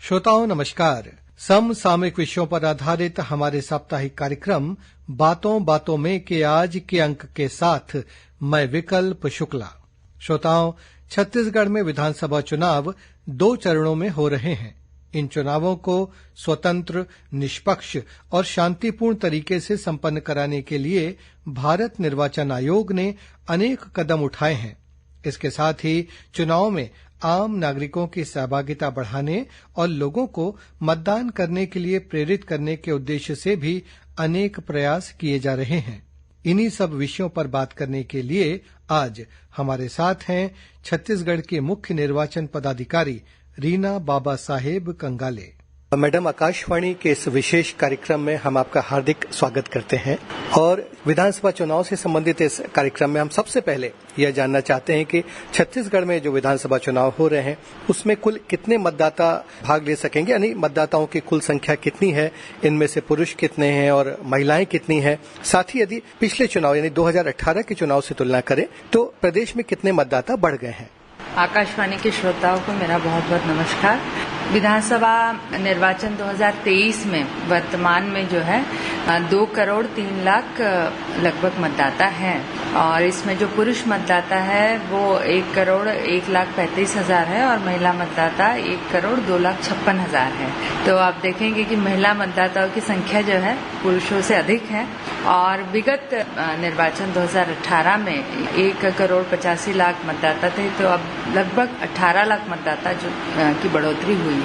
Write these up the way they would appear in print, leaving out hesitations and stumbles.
श्रोताओं नमस्कार। समसामयिक विषयों पर आधारित हमारे साप्ताहिक कार्यक्रम बातों बातों में के आज के अंक के साथ मैं विकल्प शुक्ला। श्रोताओं, छत्तीसगढ़ में विधानसभा चुनाव 2 चरणों में हो रहे हैं। इन चुनावों को स्वतंत्र, निष्पक्ष और शांतिपूर्ण तरीके से संपन्न कराने के लिए भारत निर्वाचन आयोग ने अनेक कदम उठाए हैं। इसके साथ ही चुनाव में आम नागरिकों की सहभागिता बढ़ाने और लोगों को मतदान करने के लिए प्रेरित करने के उद्देश्य से भी अनेक प्रयास किए जा रहे हैं। इन्हीं सब विषयों पर बात करने के लिए आज हमारे साथ हैं छत्तीसगढ़ के मुख्य निर्वाचन पदाधिकारी रीना बाबा साहेब कंगाले। मैडम, आकाशवाणी के इस विशेष कार्यक्रम में हम आपका हार्दिक स्वागत करते हैं और विधानसभा चुनाव से संबंधित इस कार्यक्रम में हम सबसे पहले यह जानना चाहते हैं कि छत्तीसगढ़ में जो विधानसभा चुनाव हो रहे हैं उसमें कुल कितने मतदाता भाग ले सकेंगे, यानी मतदाताओं की कुल संख्या कितनी है, इनमें से पुरुष कितने हैं और महिलाएं कितनी हैं। साथ ही यदि पिछले चुनाव यानी 2018 के चुनाव से तुलना करें तो प्रदेश में कितने मतदाता बढ़ गए हैं। आकाशवाणी के श्रोताओं को मेरा बहुत बहुत नमस्कार। विधानसभा निर्वाचन 2023 में वर्तमान में जो है 2 करोड़ 3 लाख लगभग मतदाता हैं और इसमें जो पुरुष मतदाता है वो 1 करोड़ 1 लाख 35 हजार है और महिला मतदाता 1 करोड़ 2 लाख 56 हजार है। तो आप देखेंगे कि महिला मतदाताओं की संख्या जो है पुरुषों से अधिक है और विगत निर्वाचन 2018 में 1 करोड़ 85 लाख मतदाता थे, तो अब लगभग 18 लाख मतदाता की बढ़ोतरी हुई है।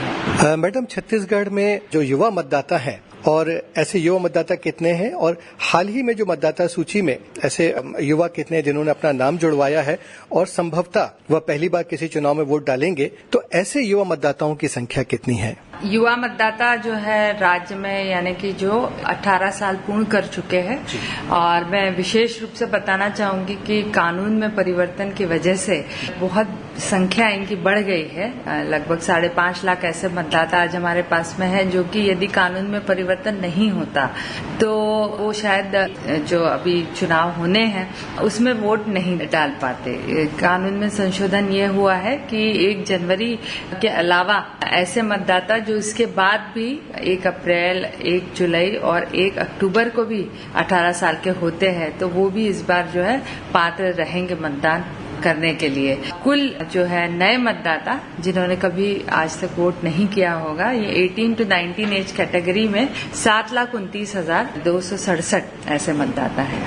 मैडम, छत्तीसगढ़ में जो युवा मतदाता हैं और ऐसे युवा मतदाता कितने हैं और हाल ही में जो मतदाता सूची में ऐसे युवा कितने हैं जिन्होंने अपना नाम जुड़वाया है और संभवतः वह पहली बार किसी चुनाव में वोट डालेंगे, तो ऐसे युवा मतदाताओं की संख्या कितनी है? युवा मतदाता जो है राज्य में यानी कि जो 18 साल पूर्ण कर चुके हैं और मैं विशेष रूप से बताना चाहूंगी कि कानून में परिवर्तन की वजह से बहुत संख्या इनकी बढ़ गई है। लगभग 5.5 लाख ऐसे मतदाता आज हमारे पास में है जो कि यदि कानून में परिवर्तन नहीं होता तो वो शायद जो अभी चुनाव होने हैं उसमें वोट नहीं डाल पाते। कानून में संशोधन ये हुआ है कि 1 जनवरी के अलावा ऐसे मतदाता जो इसके बाद भी 1 अप्रैल, 1 जुलाई और 1 अक्टूबर को भी 18 साल के होते हैं तो वो भी इस बार जो है पात्र रहेंगे मतदान करने के लिए। कुल जो है नए मतदाता जिन्होंने कभी आज तक वोट नहीं किया होगा, ये 18 to 19 एज कैटेगरी में 7,29,267 ऐसे मतदाता है।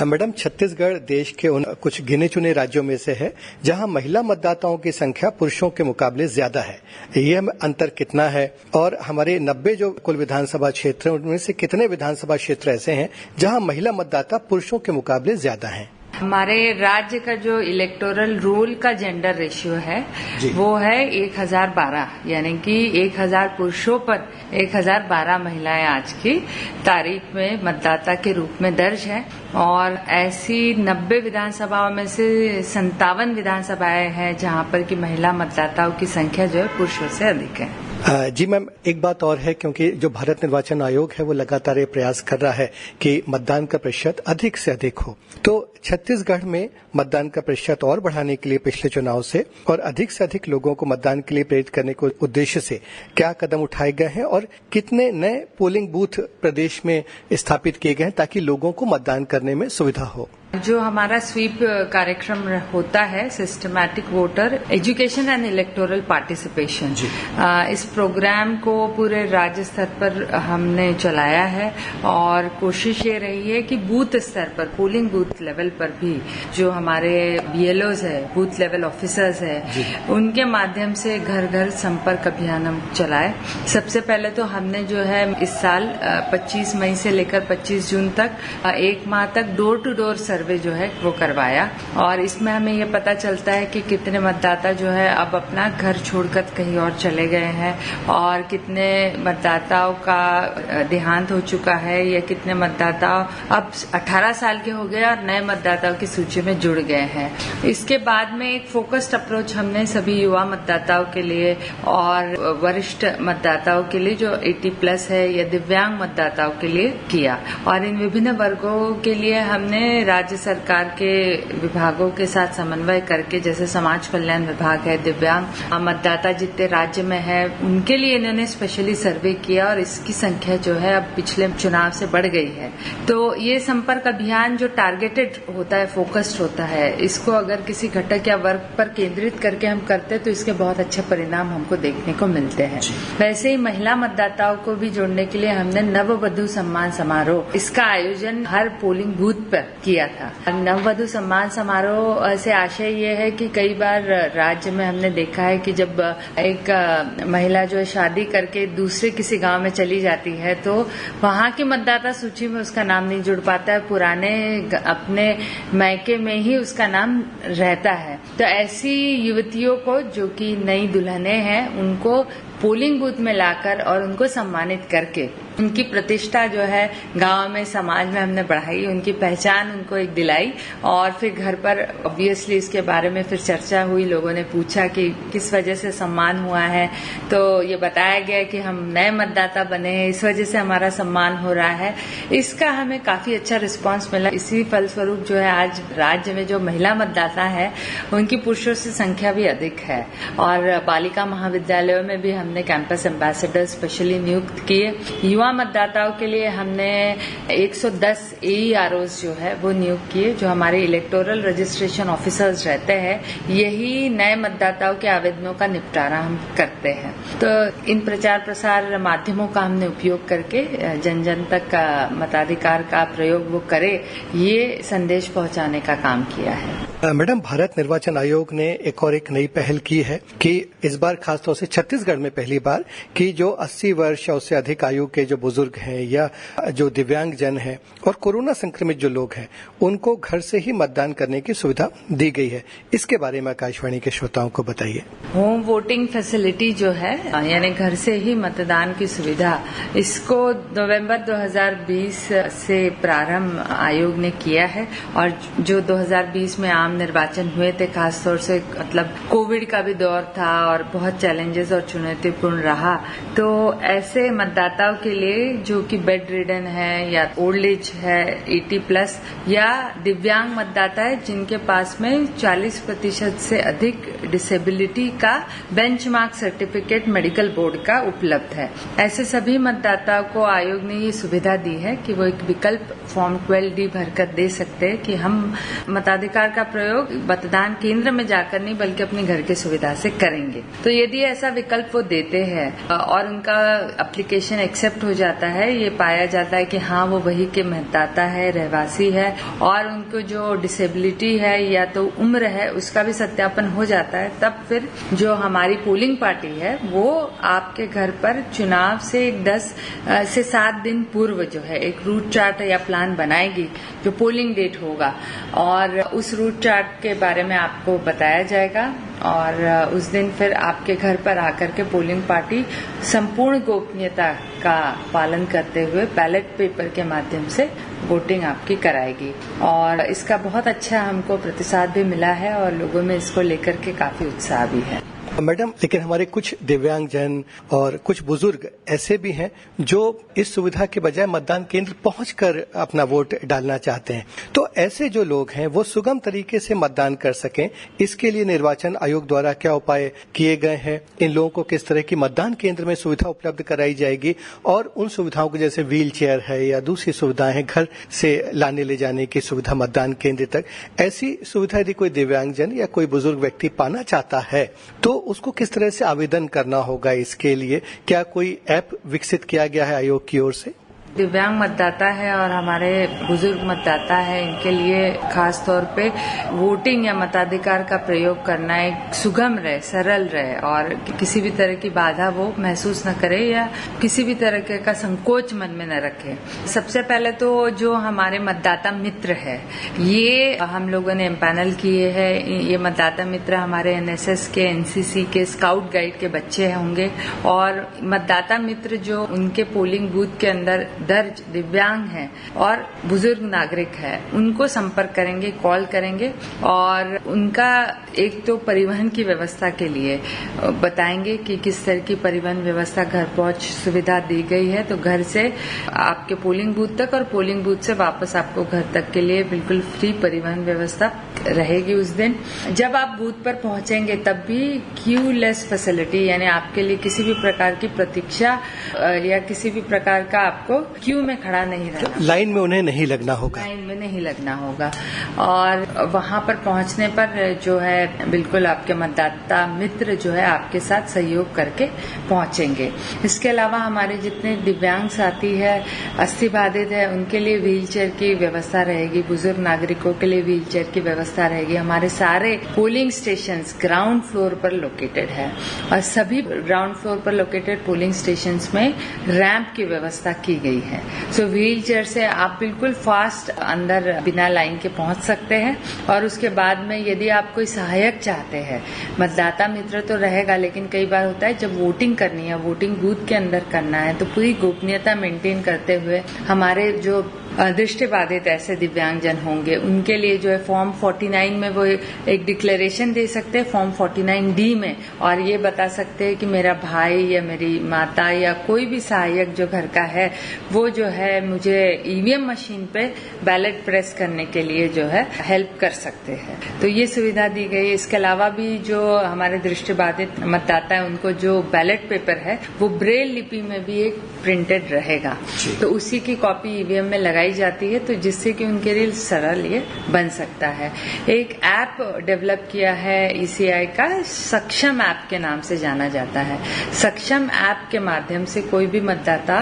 मैडम, छत्तीसगढ़ देश के उन कुछ गिने चुने राज्यों में से है जहां महिला मतदाताओं की संख्या पुरुषों के मुकाबले ज्यादा है। ये अंतर कितना है और हमारे 90 जो कुल विधानसभा क्षेत्र हैं उनमें से कितने विधानसभा क्षेत्र ऐसे हैं जहां महिला मतदाता पुरुषों के मुकाबले ज्यादा हैं? हमारे राज्य का जो इलेक्टोरल रोल का जेंडर रेशियो है वो है 1012, यानी कि 1000 पुरुषों पर 1012 महिलाएं आज की तारीख में मतदाता के रूप में दर्ज है और ऐसी 90 विधानसभाओं में से 57 विधानसभाएं हैं जहां पर कि महिला मतदाताओं की संख्या जो है पुरुषों से अधिक है। जी मैम, एक बात और है, क्योंकि जो भारत निर्वाचन आयोग है वो लगातार ये प्रयास कर रहा है कि मतदान का प्रतिशत अधिक से अधिक हो, तो छत्तीसगढ़ में मतदान का प्रतिशत और बढ़ाने के लिए पिछले चुनाव से और अधिक से अधिक लोगों को मतदान के लिए प्रेरित करने के उद्देश्य से क्या कदम उठाए गए हैं और कितने नए पोलिंग बूथ प्रदेश में स्थापित किए गए हैं ताकि लोगों को मतदान करने में सुविधा हो? जो हमारा स्वीप कार्यक्रम होता है, systematic voter education and electoral participation, इस प्रोग्राम को पूरे राज्य स्तर पर हमने चलाया है और कोशिश ये रही है कि बूथ स्तर पर, पोलिंग बूथ लेवल पर भी जो हमारे बीएलओज है, बूथ लेवल ऑफिसर्स है, उनके माध्यम से घर घर संपर्क अभियान हम चलाए। सबसे पहले तो हमने जो है इस साल 25 मई से लेकर 25 जून तक 1 माह तक डोर टू डोर सर्वे जो है वो करवाया और इसमें हमें ये पता चलता है कि कितने मतदाता जो है अब अपना घर छोड़कर कहीं और चले गए हैं और कितने मतदाताओं का देहांत हो चुका है या कितने मतदाता अब 18 साल के हो गए और नए मतदाताओं की सूची में जुड़ गए हैं। इसके बाद में एक फोकस्ड अप्रोच हमने सभी युवा मतदाताओं के लिए और वरिष्ठ मतदाताओं के लिए जो 80+ है या दिव्यांग मतदाताओं के लिए किया और इन विभिन्न वर्गों के लिए हमने राज्य राज्य सरकार के विभागों के साथ समन्वय करके, जैसे समाज कल्याण विभाग है, दिव्यांग मतदाता जितने राज्य में है उनके लिए इन्होंने स्पेशली सर्वे किया और इसकी संख्या जो है अब पिछले चुनाव से बढ़ गई है। तो ये संपर्क अभियान जो टारगेटेड होता है, फोकस्ड होता है, इसको अगर किसी घटक या वर्ग पर केंद्रित करके हम करते हैं तो इसके बहुत अच्छे परिणाम हमको देखने को मिलते हैं। वैसे ही महिला मतदाताओं को भी जोड़ने के लिए हमने नववधु सम्मान समारोह, इसका आयोजन हर पोलिंग बूथ पर किया था। नववधु सम्मान समारोह से आशय ये है कि कई बार राज्य में हमने देखा है कि जब एक महिला जो है शादी करके दूसरे किसी गांव में चली जाती है तो वहां की मतदाता सूची में उसका नाम नहीं जुड़ पाता है, पुराने अपने मायके में ही उसका नाम रहता है। तो ऐसी युवतियों को जो कि नई दुल्हनें हैं उनको पोलिंग बूथ में लाकर और उनको सम्मानित करके उनकी प्रतिष्ठा जो है गांव में, समाज में हमने बढ़ाई, उनकी पहचान उनको एक दिलाई। और फिर घर पर ऑब्वियसली इसके बारे में फिर चर्चा हुई, लोगों ने पूछा कि किस वजह से सम्मान हुआ है, तो ये बताया गया कि हम नए मतदाता बने हैं, इस वजह से हमारा सम्मान हो रहा है। इसका हमें काफी अच्छा रिस्पांस मिला। इसी फलस्वरूप जो है आज राज्य में जो महिला मतदाता है उनकी पुरुषों से संख्या भी अधिक है। और बालिका महाविद्यालयों में भी हमने कैंपस एम्बेसडर स्पेशली नियुक्त किए। युवा मतदाताओं के लिए हमने 110 AEROs जो है वो नियुक्त किए, जो हमारे इलेक्टोरल रजिस्ट्रेशन ऑफिसर्स रहते हैं। यही नए मतदाताओं के आवेदनों का निपटारा हम करते हैं। तो इन प्रचार प्रसार माध्यमों का हमने उपयोग करके जन जन तक मताधिकार का प्रयोग वो करे, ये संदेश पहुंचाने का काम किया है। मैडम, भारत निर्वाचन आयोग ने एक नई पहल की है कि इस बार खासतौर से छत्तीसगढ़ में पहली बार कि जो 80 वर्ष या उससे अधिक आयु के जो बुजुर्ग हैं या जो दिव्यांग जन हैं और कोरोना संक्रमित जो लोग हैं उनको घर से ही मतदान करने की सुविधा दी गई है। इसके बारे में आकाशवाणी के श्रोताओं को बताइए। होम वोटिंग फैसिलिटी जो है, यानी घर से ही मतदान की सुविधा, इसको नवंबर 2020 से प्रारंभ आयोग ने किया है। और जो 2020 में आम निर्वाचन हुए थे, खासतौर से मतलब कोविड का भी दौर था और बहुत चैलेंजेस और चुनौतीपूर्ण रहा, तो ऐसे मतदाताओं के लिए जो कि बेड रिडन है या ओल्ड एज है 80+ या दिव्यांग मतदाता है जिनके पास में 40% से अधिक डिसेबिलिटी का बेंचमार्क सर्टिफिकेट मेडिकल बोर्ड का उपलब्ध है, ऐसे सभी मतदाताओं को आयोग ने ये सुविधा दी है कि वो एक विकल्प फॉर्म 12D भरकर दे सकते हैं कि हम मताधिकार का प्रयोग मतदान केंद्र में जाकर नहीं बल्कि अपने घर की सुविधा से करेंगे। तो यदि ऐसा विकल्प वो देते हैं और उनका एप्लीकेशन एक्सेप्ट हो जाता है, ये पाया जाता है कि हाँ वो वही के मतदाता है, रहवासी है और उनको जो डिसेबिलिटी है या तो उम्र है उसका भी सत्यापन हो जाता है, तब फिर जो हमारी पोलिंग पार्टी है वो आपके घर पर चुनाव से 10 से 7 दिन पूर्व जो है एक रूट चार्ट या प्लान बनाएगी जो पोलिंग डेट होगा और उस रूट चार्ट के बारे में आपको बताया जाएगा और उस दिन फिर आपके घर पर आकर के पोलिंग पार्टी संपूर्ण गोपनीयता का पालन करते हुए बैलेट पेपर के माध्यम से वोटिंग आपकी कराएगी। और इसका बहुत अच्छा हमको प्रतिसाद भी मिला है और लोगों में इसको लेकर के काफी उत्साह भी है। मैडम, लेकिन हमारे कुछ दिव्यांग जन और कुछ बुजुर्ग ऐसे भी हैं जो इस सुविधा के बजाय मतदान केंद्र पहुंचकर अपना वोट डालना चाहते हैं। तो ऐसे जो लोग हैं वो सुगम तरीके से मतदान कर सकें, इसके लिए निर्वाचन आयोग द्वारा क्या उपाय किए गए हैं? इन लोगों को किस तरह की मतदान केंद्र में सुविधा उपलब्ध कराई जाएगी और उन सुविधाओं को जैसे व्हील चेयर है या दूसरी सुविधाएं हैं, घर से लाने ले जाने की सुविधा मतदान केंद्र तक, ऐसी सुविधा यदि कोई दिव्यांग जन या कोई बुजुर्ग व्यक्ति पाना चाहता है तो उसको किस तरह से आवेदन करना होगा? इसके लिए क्या कोई ऐप विकसित किया गया है आयोग की ओर से? दिव्यांग मतदाता है और हमारे बुजुर्ग मतदाता है, इनके लिए खास तौर पे वोटिंग या मताधिकार का प्रयोग करना एक सुगम रहे, सरल रहे और किसी भी तरह की बाधा वो महसूस न करे या किसी भी तरह का संकोच मन में न रखे। सबसे पहले तो जो हमारे मतदाता मित्र है, ये हम लोगों ने एम्पैनल किए हैं। ये मतदाता मित्र हमारे NSS के, NCC के, स्काउट गाइड के बच्चे होंगे और मतदाता मित्र जो उनके पोलिंग बूथ के अंदर दर्ज दिव्यांग हैं और बुजुर्ग नागरिक है, उनको संपर्क करेंगे, कॉल करेंगे और उनका एक तो परिवहन की व्यवस्था के लिए बताएंगे कि किस तरह की परिवहन व्यवस्था, घर पहुंच सुविधा दी गई है। तो घर से आपके पोलिंग बूथ तक और पोलिंग बूथ से वापस आपको घर तक के लिए बिल्कुल फ्री परिवहन व्यवस्था रहेगी उस दिन। जब आप बूथ पर पहुंचेंगे तब भी क्यू लेस फैसिलिटी, यानी आपके लिए किसी भी प्रकार की प्रतीक्षा या किसी भी प्रकार का आपको क्यू में खड़ा नहीं रहना, लाइन में उन्हें नहीं लगना होगा, लाइन में नहीं लगना होगा। और वहां पर पहुंचने पर जो है बिल्कुल आपके मतदाता मित्र जो है आपके साथ सहयोग करके पहुंचेंगे। इसके अलावा हमारे जितने दिव्यांग साथी है, अस्थिबाधित है, उनके लिए व्हील चेयर की व्यवस्था रहेगी, बुजुर्ग नागरिकों के लिए व्हील चेयर की व्यवस्था रहेगी। हमारे सारे पोलिंग स्टेशंस ग्राउंड फ्लोर पर लोकेटेड है और सभी ग्राउंड फ्लोर पर लोकेटेड पोलिंग स्टेशंस में रैंप की व्यवस्था की गई है। सो व्हील चेयर से आप बिल्कुल फास्ट अंदर बिना लाइन के पहुंच सकते हैं। और उसके बाद में यदि आप कोई सहायक चाहते हैं, मतदाता मित्र तो रहेगा, लेकिन कई बार होता है जब वोटिंग करनी है, वोटिंग बूथ के अंदर करना है, तो पूरी गोपनीयता मेंटेन करते हुए हमारे जो दृष्टिबाधित ऐसे दिव्यांगजन होंगे उनके लिए जो है फॉर्म 49 में वो एक डिक्लेरेशन दे सकते हैं, फॉर्म 49D में, और ये बता सकते हैं कि मेरा भाई या मेरी माता या कोई भी सहायक जो घर का है वो जो है मुझे ईवीएम मशीन पे बैलेट प्रेस करने के लिए जो है हेल्प कर सकते हैं। तो ये सुविधा दी गई। इसके अलावा भी जो हमारे दृष्टिबाधित मतदाता है उनको जो बैलेट पेपर है वो ब्रेल लिपि में भी एक प्रिंटेड रहेगा, तो उसी की कॉपी ईवीएम में लगाई जाती है, तो जिससे कि उनके लिए सरल ये बन सकता है। एक ऐप डेवलप किया है ईसीआई का, सक्षम ऐप के नाम से जाना जाता है। सक्षम ऐप के माध्यम से कोई भी मतदाता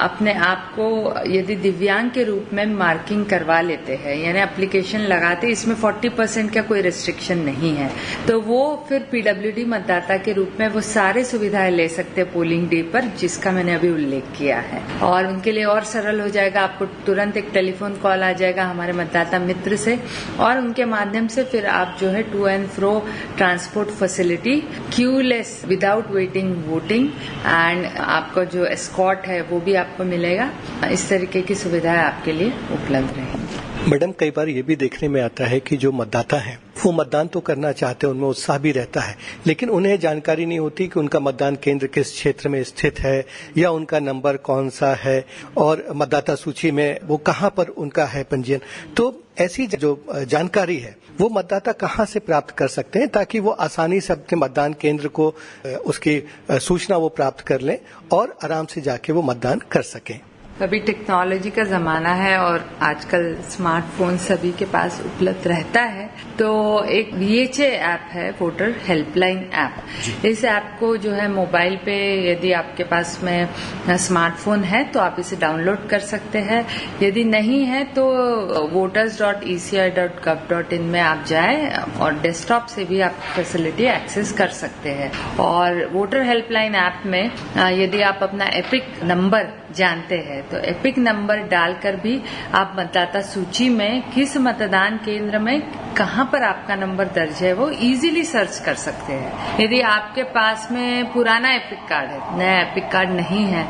अपने आप को यदि दिव्यांग के रूप में मार्किंग करवा लेते हैं, यानी एप्लीकेशन लगाते, इसमें 40% का कोई रिस्ट्रिक्शन नहीं है, तो वो फिर पीडब्ल्यूडी मतदाता के रूप में वो सारे सुविधाएं ले सकते हैं पोलिंग डे पर, जिसका मैंने अभी उल्लेख किया है। और उनके लिए और सरल हो जाएगा, आपको तुरंत एक टेलीफोन कॉल आ जाएगा हमारे मतदाता मित्र से और उनके माध्यम से फिर आप जो है to and fro transport facility, queueless without waiting voting and आपका जो एस्कॉर्ट है वो भी आपको मिलेगा। इस तरीके की सुविधाएं आपके लिए उपलब्ध रहेंगी। मैडम, कई बार ये भी देखने में आता है कि जो मतदाता हैं वो मतदान तो करना चाहते हैं, उनमें उत्साह भी रहता है, लेकिन उन्हें जानकारी नहीं होती कि उनका मतदान केंद्र किस क्षेत्र में स्थित है या उनका नंबर कौन सा है और मतदाता सूची में वो कहाँ पर उनका है पंजीयन। तो ऐसी जो जानकारी है वो मतदाता कहाँ से प्राप्त कर सकते हैं ताकि वो आसानी से अपने मतदान केंद्र को उसकी सूचना वो प्राप्त कर लें और आराम से जाके वो मतदान कर सकें। अभी टेक्नोलॉजी का जमाना है और आजकल स्मार्टफोन सभी के पास उपलब्ध रहता है, तो एक VHA ऐप है, वोटर हेल्पलाइन ऐप। इस ऐप को जो है मोबाइल पे यदि आपके पास में स्मार्टफोन है तो आप इसे डाउनलोड कर सकते हैं, यदि नहीं है तो voters.eci.gov.in में आप जाएं और डेस्कटॉप से भी आप फैसिलिटी एक्सेस कर सकते हैं। और वोटर हेल्पलाइन ऐप में यदि आप अपना एपिक नंबर जानते हैं तो एपिक नंबर डालकर भी आप मतदाता सूची में किस मतदान केंद्र में कहां पर आपका नंबर दर्ज है वो इजीली सर्च कर सकते हैं। यदि आपके पास में पुराना एपिक कार्ड है, नया एपिक कार्ड नहीं है,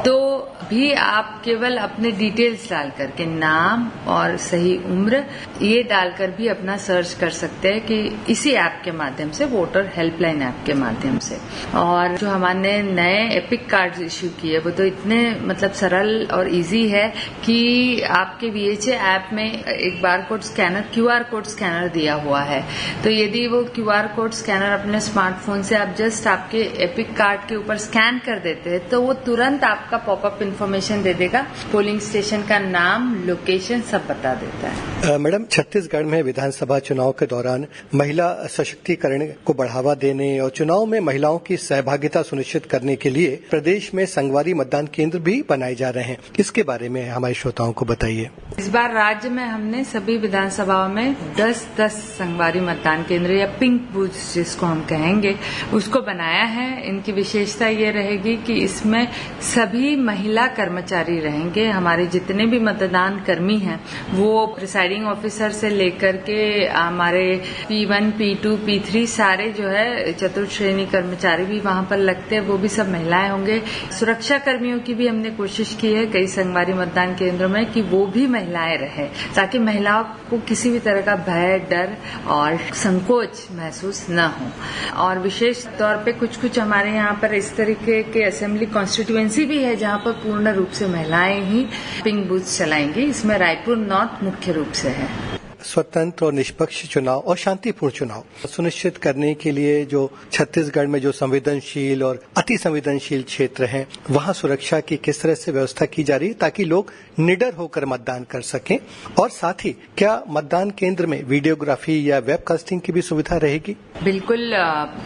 तो भी आप केवल अपने डिटेल्स डाल करके नाम और सही उम्र ये डालकर भी अपना सर्च कर सकते हैं कि इसी ऐप के माध्यम से, वोटर हेल्पलाइन ऐप के माध्यम से। और जो हमारे नए एपिक कार्ड इश्यू किए वो तो इतने मतलब सरल और इजी है कि आपके VHA ऐप में एक barcode scanner, QR code scanner दिया हुआ है, तो यदि वो QR कोड स्कैनर अपने स्मार्टफोन से आप जस्ट आपके एपिक कार्ड के ऊपर स्कैन कर देते हैं तो वो तुरंत आपका पॉपअप इन्फॉर्मेशन दे देगा, पोलिंग स्टेशन का नाम, लोकेशन सब बता देता है। मैडम, छत्तीसगढ़ में विधानसभा चुनाव के दौरान महिला सशक्तिकरण को बढ़ावा देने और चुनाव में महिलाओं की सहभागिता सुनिश्चित करने के लिए प्रदेश में संगवारी मतदान केंद्र भी बनाए जा रहे हैं, इसके बारे में हमारे श्रोताओं को बताइए। इस बार राज्य में हमने सभी विधानसभाओं में 10-10 संगवारी मतदान केंद्र या पिंक बूथ जिसको हम कहेंगे उसको बनाया है। इनकी विशेषता ये रहेगी कि इसमें सभी महिला कर्मचारी रहेंगे। हमारे जितने भी मतदान कर्मी हैं वो प्रिसाइडिंग ऑफिसर से लेकर के हमारे P1, P2, P3 सारे जो है चतुर्थ श्रेणी कर्मचारी भी वहां पर लगते हैं, वो भी सब महिलाएं होंगे। सुरक्षा कर्मियों की भी हमने कोशिश की है कई संगवारी मतदान केंद्रों में कि वो भी महिलाएं रहे, ताकि महिलाओं को किसी भी तरह का भय, डर और संकोच महसूस न हो। और विशेष तौर पे कुछ हमारे यहाँ पर इस तरीके के असेंबली कॉन्स्टिट्यूएंसी भी है जहाँ पर पूर्ण रूप से महिलाएं ही पिंक बूथ चलाएंगी। इसमें रायपुर नॉर्थ मुख्य रूप से है। स्वतंत्र और निष्पक्ष चुनाव और शांतिपूर्ण चुनाव सुनिश्चित करने के लिए जो छत्तीसगढ़ में जो संवेदनशील और अति संवेदनशील क्षेत्र हैं, वहां सुरक्षा की किस तरह से व्यवस्था की जा रही है ताकि लोग निडर होकर मतदान कर सकें? और साथ ही क्या मतदान केंद्र में वीडियोग्राफी या वेबकास्टिंग की भी सुविधा रहेगी? बिल्कुल,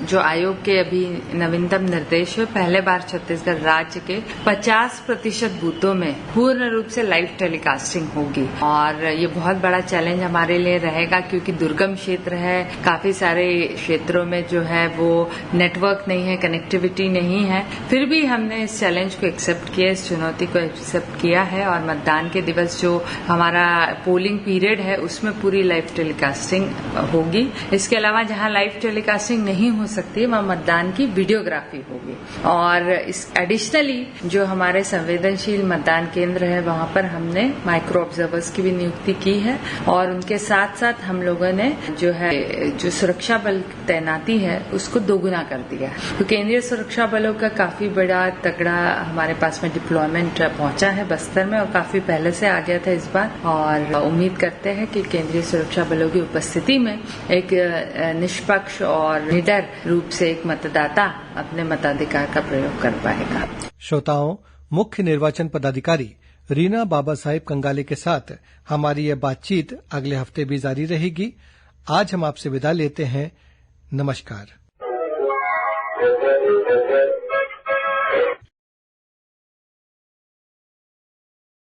जो आयोग के अभी नवीनतम निर्देश है, पहले बार छत्तीसगढ़ राज्य के 50% बूथों में पूर्ण रूप से लाइव टेलीकास्टिंग होगी। और ये बहुत बड़ा चैलेंज हमारे लिए रहेगा क्योंकि दुर्गम क्षेत्र है, काफी सारे क्षेत्रों में जो है वो नेटवर्क नहीं है, कनेक्टिविटी नहीं है। फिर भी हमने इस चैलेंज को एक्सेप्ट किया, इस चुनौती को एक्सेप्ट किया है और मतदान के दिवस जो हमारा पोलिंग पीरियड है उसमें पूरी लाइव टेलीकास्टिंग होगी। इसके अलावा जहां लाइव टेलीकास्टिंग नहीं हो सकती वहां मतदान की वीडियोग्राफी होगी। और इस एडिशनली जो हमारे संवेदनशील मतदान केंद्र है वहां पर हमने माइक्रो ऑब्जर्वर्स की भी नियुक्ति की है और उनके साथ साथ हम लोगों ने जो सुरक्षा बल तैनाती है उसको दोगुना कर दिया। तो केंद्रीय सुरक्षा बलों का काफी बड़ा तगड़ा हमारे पास में डिप्लॉयमेंट पहुंचा है बस्तर में और काफी पहले से आ गया था इस बार। और उम्मीद करते हैं कि केंद्रीय सुरक्षा बलों की उपस्थिति में एक निष्पक्ष और निडर रूप से एक मतदाता अपने मताधिकार का प्रयोग कर पाएगा। श्रोताओं, मुख्य निर्वाचन पदाधिकारी रीना बाबा साहेब कंगाले के साथ हमारी यह बातचीत अगले हफ्ते भी जारी रहेगी। आज हम आपसे विदा लेते हैं। नमस्कार।